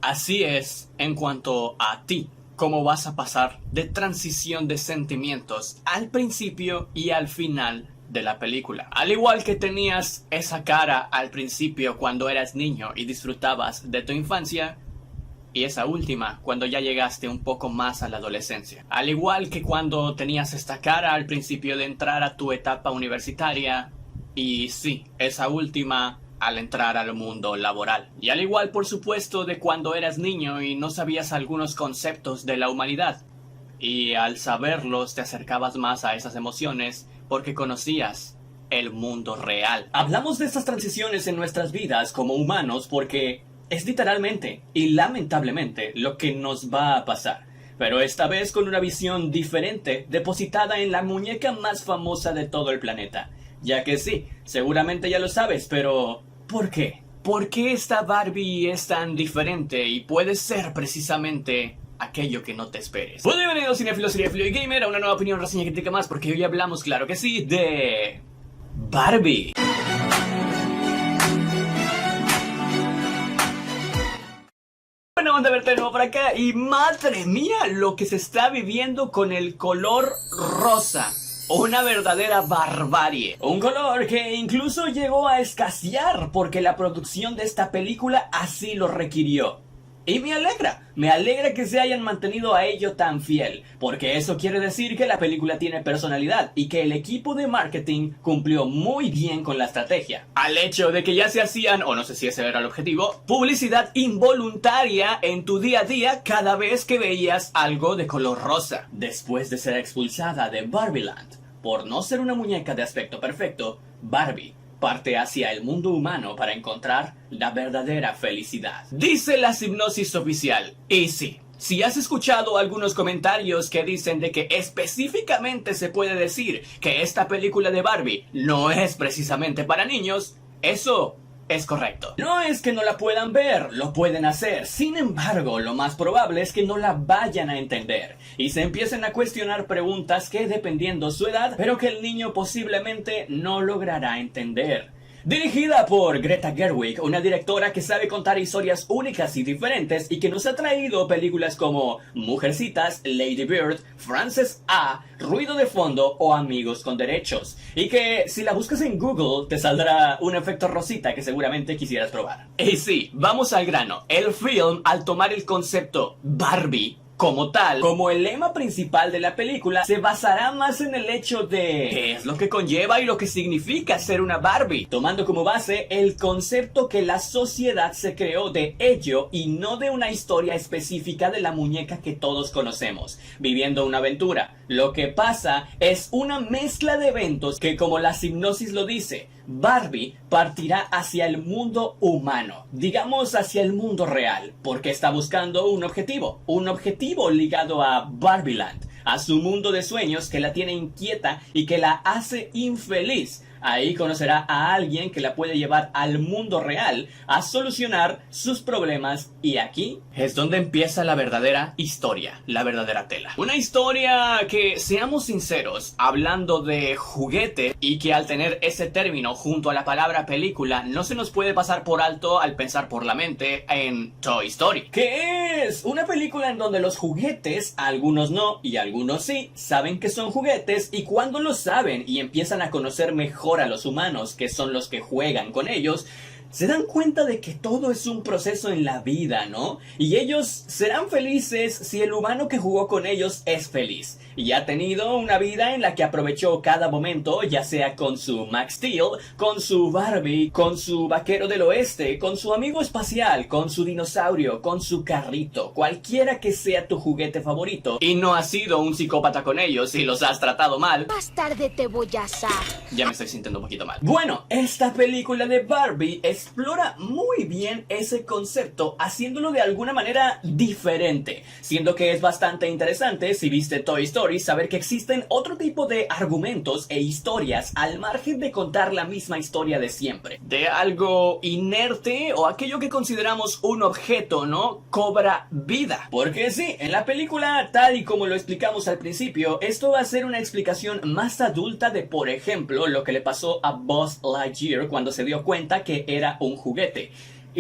Así es en cuanto a ti, cómo vas a pasar de transición de sentimientos al principio y al final de la película. Al igual que tenías esa cara al principio cuando eras niño y disfrutabas de tu infancia, y esa última cuando ya llegaste un poco más a la adolescencia. Al igual que cuando tenías esta cara al principio de entrar a tu etapa universitaria, y sí, esa última al entrar al mundo laboral. Y al igual, por supuesto, de cuando eras niño y no sabías algunos conceptos de la humanidad. Y al saberlos te acercabas más a esas emociones porque conocías el mundo real. Hablamos de estas transiciones en nuestras vidas como humanos porque es literalmente y lamentablemente lo que nos va a pasar. Pero esta vez con una visión diferente depositada en la muñeca más famosa de todo el planeta. Ya que sí, seguramente ya lo sabes, pero ¿por qué? ¿Por qué esta Barbie es tan diferente y puede ser precisamente aquello que no te esperes? Pues bienvenidos cinéfilos, cinéfilo y gamer a una nueva opinión, reseña, crítica más, porque hoy hablamos, claro que sí, de Barbie. Bueno, vamos a verte de nuevo por acá y madre mía lo que se está viviendo con el color rosa. Una verdadera barbarie. Un color que incluso llegó a escasear porque la producción de esta película así lo requirió. Y me alegra que se hayan mantenido a ello tan fiel, porque eso quiere decir que la película tiene personalidad y que el equipo de marketing cumplió muy bien con la estrategia. Al hecho de que ya se hacían, o no sé si ese era el objetivo, publicidad involuntaria en tu día a día cada vez que veías algo de color rosa. Después de ser expulsada de Barbieland por no ser una muñeca de aspecto perfecto, Barbie parte hacia el mundo humano para encontrar la verdadera felicidad. Dice la hipnosis oficial. Y sí, si has escuchado algunos comentarios que dicen de que específicamente se puede decir que esta película de Barbie no es precisamente para niños, eso es correcto. No es que no la puedan ver, lo pueden hacer. Sin embargo, lo más probable es que no la vayan a entender y se empiecen a cuestionar preguntas que, dependiendo su edad, pero que el niño posiblemente no logrará entender. Dirigida por Greta Gerwig, una directora que sabe contar historias únicas y diferentes y que nos ha traído películas como Mujercitas, Lady Bird, Frances A, Ruido de Fondo o Amigos con Derechos. Y que si la buscas en Google te saldrá un efecto rosita que seguramente quisieras probar. Y sí, vamos al grano. El film, al tomar el concepto Barbie como tal, como el lema principal de la película, se basará más en el hecho de qué es lo que conlleva y lo que significa ser una Barbie, tomando como base el concepto que la sociedad se creó de ello y no de una historia específica de la muñeca que todos conocemos, viviendo una aventura. Lo que pasa es una mezcla de eventos que, como la hipnosis lo dice, Barbie partirá hacia el mundo humano, digamos hacia el mundo real, porque está buscando un objetivo ligado a Barbieland, a su mundo de sueños que la tiene inquieta y que la hace infeliz. Ahí conocerá a alguien que la puede llevar al mundo real a solucionar sus problemas y aquí es donde empieza la verdadera historia, la verdadera tela. Una historia que, seamos sinceros, hablando de juguete y que al tener ese término junto a la palabra película no se nos puede pasar por alto al pensar por la mente en Toy Story, que es una película en donde los juguetes, algunos no y algunos sí, saben que son juguetes y cuando lo saben y empiezan a conocer mejor a los humanos, que son los que juegan con ellos, se dan cuenta de que todo es un proceso en la vida, ¿no? Y ellos serán felices si el humano que jugó con ellos es feliz y ha tenido una vida en la que aprovechó cada momento, ya sea con su Max Steel, con su Barbie, con su vaquero del oeste, con su amigo espacial, con su dinosaurio, con su carrito, cualquiera que sea tu juguete favorito, y no has sido un psicópata con ellos y los has tratado mal. Más tarde te voy a asar. Ya me estoy sintiendo un poquito mal. Bueno, esta película de Barbie explora muy bien ese concepto, haciéndolo de alguna manera diferente, siendo que es bastante interesante, si viste Toy Story, saber que existen otro tipo de argumentos e historias al margen de contar la misma historia de siempre. De algo inerte o aquello que consideramos un objeto, ¿no? Cobra vida. Porque sí, en la película, tal y como lo explicamos al principio, esto va a ser una explicación más adulta de, por ejemplo, lo que le pasó a Buzz Lightyear cuando se dio cuenta que era un juguete.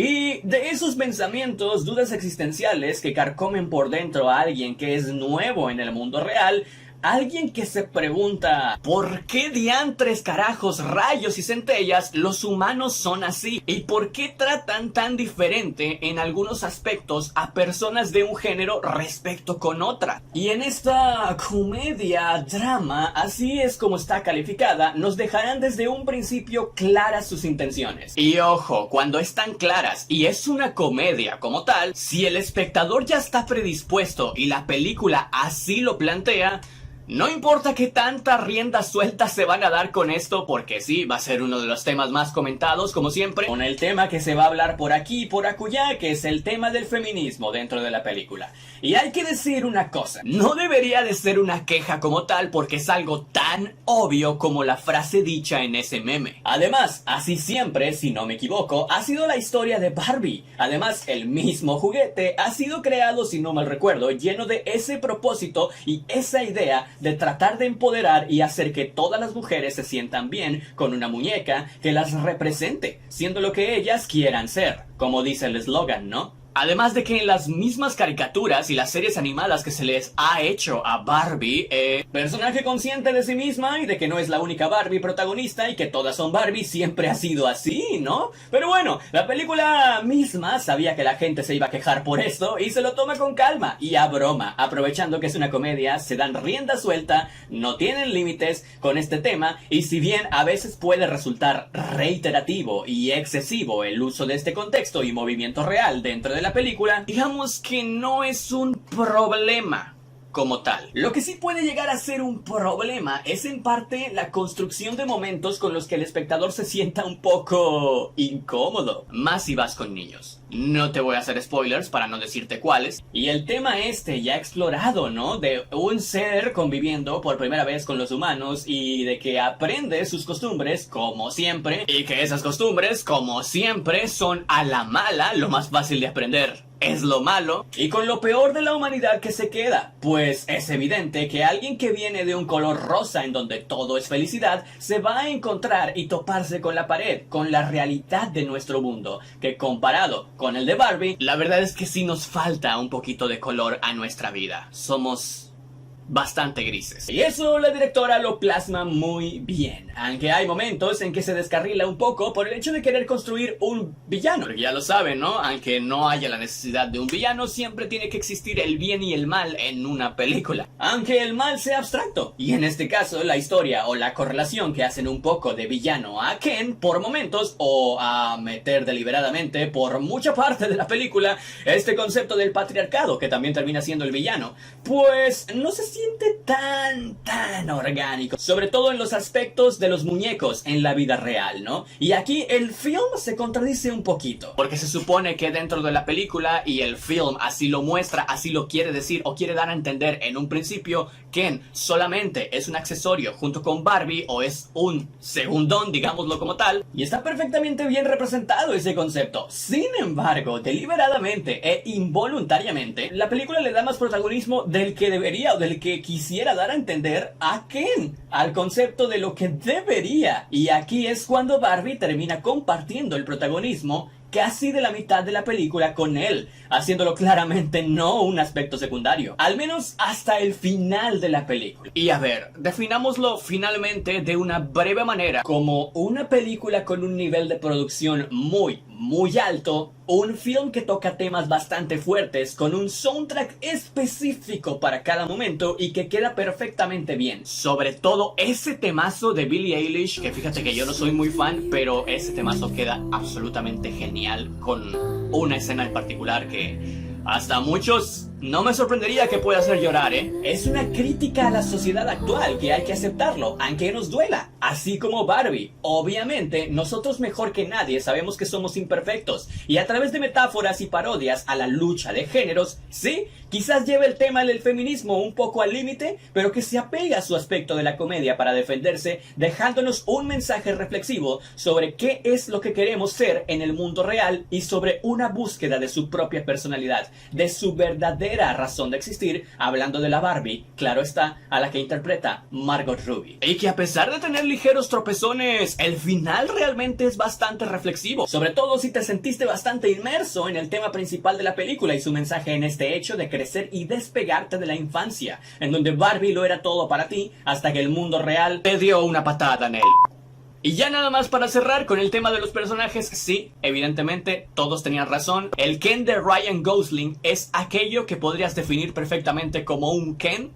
Y de esos pensamientos, dudas existenciales que carcomen por dentro a alguien que es nuevo en el mundo real, alguien que se pregunta ¿por qué diantres, carajos, rayos y centellas los humanos son así? ¿Y por qué tratan tan diferente en algunos aspectos a personas de un género respecto con otra? Y en esta comedia, drama, así es como está calificada, nos dejarán desde un principio claras sus intenciones. Y ojo, cuando están claras y es una comedia como tal, si el espectador ya está predispuesto y la película así lo plantea, no importa qué tanta rienda suelta se van a dar con esto, porque sí, va a ser uno de los temas más comentados, como siempre, con el tema que se va a hablar por aquí y por acullá, que es el tema del feminismo dentro de la película. Y hay que decir una cosa, no debería de ser una queja como tal, porque es algo tan obvio como la frase dicha en ese meme. Además, así siempre, si no me equivoco, ha sido la historia de Barbie. Además, el mismo juguete ha sido creado, si no mal recuerdo, lleno de ese propósito y esa idea de tratar de empoderar y hacer que todas las mujeres se sientan bien con una muñeca que las represente, siendo lo que ellas quieran ser, como dice el eslogan, ¿no? Además de que en las mismas caricaturas y las series animadas que se les ha hecho a Barbie, personaje consciente de sí misma y de que no es la única Barbie protagonista y que todas son Barbie, siempre ha sido así, ¿no? Pero bueno, la película misma sabía que la gente se iba a quejar por esto y se lo toma con calma y a broma, aprovechando que es una comedia, se dan rienda suelta, no tienen límites con este tema y si bien a veces puede resultar reiterativo y excesivo el uso de este contexto y movimiento real dentro de la película, digamos que no es un problema como tal. Lo que sí puede llegar a ser un problema es en parte la construcción de momentos con los que el espectador se sienta un poco incómodo, más si vas con niños. No te voy a hacer spoilers para no decirte cuáles. Y el tema ya explorado, ¿no? De un ser conviviendo por primera vez con los humanos y de que aprende sus costumbres como siempre y que esas costumbres como siempre son a la mala lo más fácil de aprender. Es lo malo y con lo peor de la humanidad que se queda, pues es evidente que alguien que viene de un color rosa en donde todo es felicidad se va a encontrar y toparse con la pared, con la realidad de nuestro mundo, que comparado con el de Barbie, la verdad es que sí nos falta un poquito de color a nuestra vida. Somos bastante grises. Y eso la directora lo plasma muy bien, aunque hay momentos en que se descarrila un poco por el hecho de querer construir un villano, porque ya lo saben, ¿no? Aunque no haya la necesidad de un villano, siempre tiene que existir el bien y el mal en una película, aunque el mal sea abstracto. Y en este caso, la historia o la correlación que hacen un poco de villano a Ken por momentos, o a meter deliberadamente por mucha parte de la película, este concepto del patriarcado, que también termina siendo el villano, pues no se siente tan orgánico, sobre todo en los aspectos de los muñecos en la vida real, ¿no? Y aquí el film se contradice un poquito, porque se supone que dentro de la película y el film así lo muestra, así lo quiere decir o quiere dar a entender en un principio, Ken solamente es un accesorio junto con Barbie o es un segundón, digámoslo como tal, y está perfectamente bien representado ese concepto. Sin embargo, deliberadamente e involuntariamente, la película le da más protagonismo del que debería o del que quisiera dar a entender a Ken, al concepto de lo que debería. Y aquí es cuando Barbie termina compartiendo el protagonismo casi de la mitad de la película con él, haciéndolo claramente no un aspecto secundario, al menos hasta el final de la película. Y a ver, definámoslo finalmente de una breve manera como una película con un nivel de producción muy alto, un film que toca temas bastante fuertes, con un soundtrack específico para cada momento y que queda perfectamente bien. Sobre todo ese temazo de Billie Eilish, que fíjate que yo no soy muy fan, pero ese temazo queda absolutamente genial, con una escena en particular que hasta muchos no me sorprendería que pueda hacer llorar, ¿eh? Es una crítica a la sociedad actual que hay que aceptarlo, aunque nos duela. Así como Barbie. Obviamente, nosotros mejor que nadie sabemos que somos imperfectos. Y a través de metáforas y parodias a la lucha de géneros, sí, quizás lleve el tema del feminismo un poco al límite, pero que se apega a su aspecto de la comedia para defenderse, dejándonos un mensaje reflexivo sobre qué es lo que queremos ser en el mundo real y sobre una búsqueda de su propia personalidad, de su verdadero verdadera razón de existir, hablando de la Barbie, claro está, a la que interpreta Margot Robbie. Y que a pesar de tener ligeros tropezones, el final realmente es bastante reflexivo, sobre todo si te sentiste bastante inmerso en el tema principal de la película y su mensaje en este hecho de crecer y despegarte de la infancia, en donde Barbie lo era todo para ti, hasta que el mundo real te dio una patada en él. Y ya nada más para cerrar con el tema de los personajes, sí, evidentemente todos tenían razón. El Ken de Ryan Gosling es aquello que podrías definir perfectamente como un Ken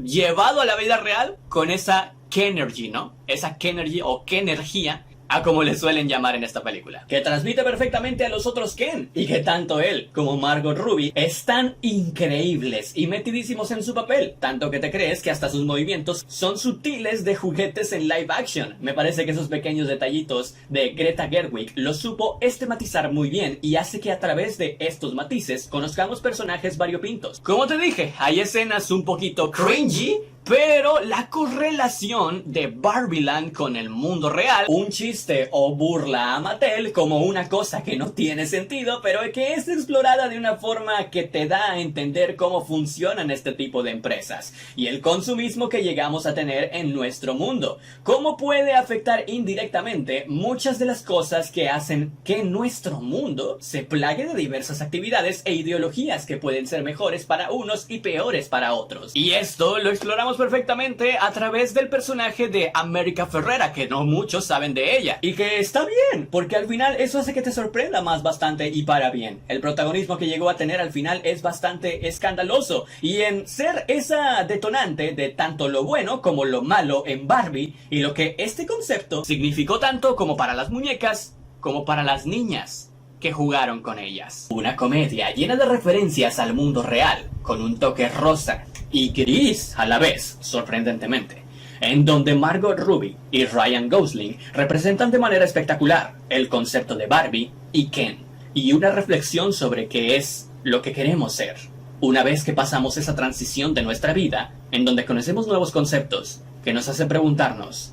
llevado a la vida real con esa Kenergy, ¿no? Esa Kenergy o Kenergía, a como le suelen llamar en esta película, que transmite perfectamente a los otros Ken, y que tanto él como Margot Robbie están increíbles y metidísimos en su papel, tanto que te crees que hasta sus movimientos son sutiles de juguetes en live action. Me parece que esos pequeños detallitos de Greta Gerwig los supo estetizar muy bien y hace que a través de estos matices conozcamos personajes variopintos. Como te dije, hay escenas un poquito cringy, pero la correlación de Barbieland con el mundo real, un chiste o burla a Mattel como una cosa que no tiene sentido, pero que es explorada de una forma que te da a entender cómo funcionan este tipo de empresas y el consumismo que llegamos a tener en nuestro mundo, cómo puede afectar indirectamente muchas de las cosas que hacen que nuestro mundo se plague de diversas actividades e ideologías que pueden ser mejores para unos y peores para otros. Y esto lo exploramos perfectamente a través del personaje de America Ferrera, que no muchos saben de ella, y que está bien, porque al final eso hace que te sorprenda más bastante y para bien. El protagonismo que llegó a tener al final es bastante escandaloso, y en ser esa detonante de tanto lo bueno como lo malo en Barbie, y lo que este concepto significó tanto como para las muñecas como para las niñas que jugaron con ellas. Una comedia llena de referencias al mundo real, con un toque rosa y gris a la vez, sorprendentemente, en donde Margot Robbie y Ryan Gosling representan de manera espectacular el concepto de Barbie y Ken, y una reflexión sobre qué es lo que queremos ser, una vez que pasamos esa transición de nuestra vida, en donde conocemos nuevos conceptos que nos hacen preguntarnos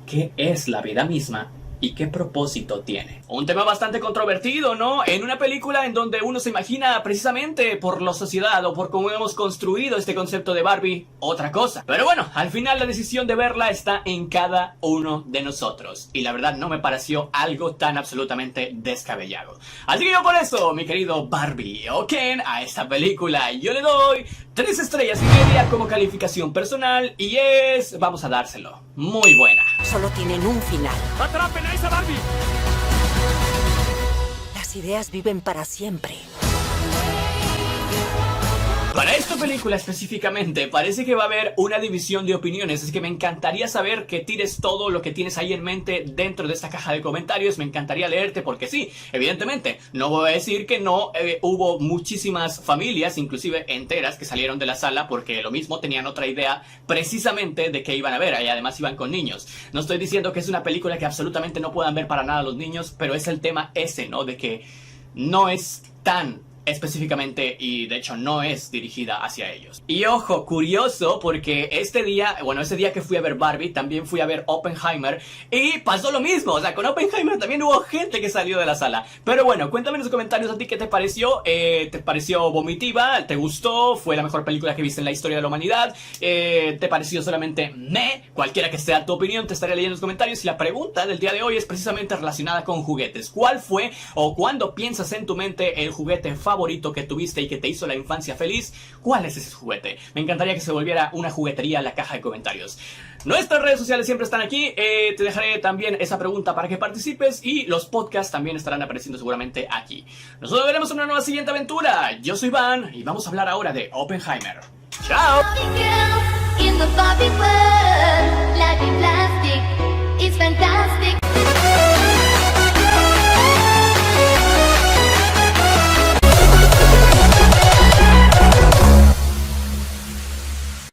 ¿qué es la vida misma? ¿Y qué propósito tiene? Un tema bastante controvertido, ¿no? En una película en donde uno se imagina precisamente por la sociedad o por cómo hemos construido este concepto de Barbie, otra cosa. Pero bueno, al final la decisión de verla está en cada uno de nosotros. Y la verdad no me pareció algo tan absolutamente descabellado. Así que yo por eso, mi querido Barbie o Ken, a esta película yo le doy 3 estrellas y media como calificación personal y es... vamos a dárselo. Muy buena. Solo tienen un final. ¡Atrapen a esa Barbie! Las ideas viven para siempre. Para esta película específicamente parece que va a haber una división de opiniones, es que me encantaría saber que tires todo lo que tienes ahí en mente dentro de esta caja de comentarios, me encantaría leerte porque sí, evidentemente, no voy a decir que no, hubo muchísimas familias, inclusive enteras, que salieron de la sala porque lo mismo tenían otra idea precisamente de que iban a ver y además iban con niños. No estoy diciendo que es una película que absolutamente no puedan ver para nada los niños, pero es el tema ese, ¿no? De que no es tan específicamente y de hecho no es dirigida hacia ellos. Y ojo, curioso porque ese día que fui a ver Barbie también fui a ver Oppenheimer y pasó lo mismo, o sea, con Oppenheimer también hubo gente que salió de la sala. Pero bueno, cuéntame en los comentarios a ti qué te pareció, ¿te pareció vomitiva? ¿Te gustó? ¿Fue la mejor película que viste en la historia de la humanidad? ¿Te pareció solamente meh? Cualquiera que sea tu opinión te estaré leyendo en los comentarios y la pregunta del día de hoy es precisamente relacionada con juguetes. ¿Cuál fue o cuándo piensas en tu mente el juguete favorito que tuviste y que te hizo la infancia feliz? ¿Cuál es ese juguete? Me encantaría que se volviera una juguetería en la caja de comentarios. Nuestras redes sociales siempre están aquí, te dejaré también esa pregunta para que participes y los podcasts también estarán apareciendo seguramente aquí. Nosotros veremos en una nueva siguiente aventura. Yo soy Van y vamos a hablar ahora de Oppenheimer. ¡Chao! In the Barbie world, life in plastic is fantastic.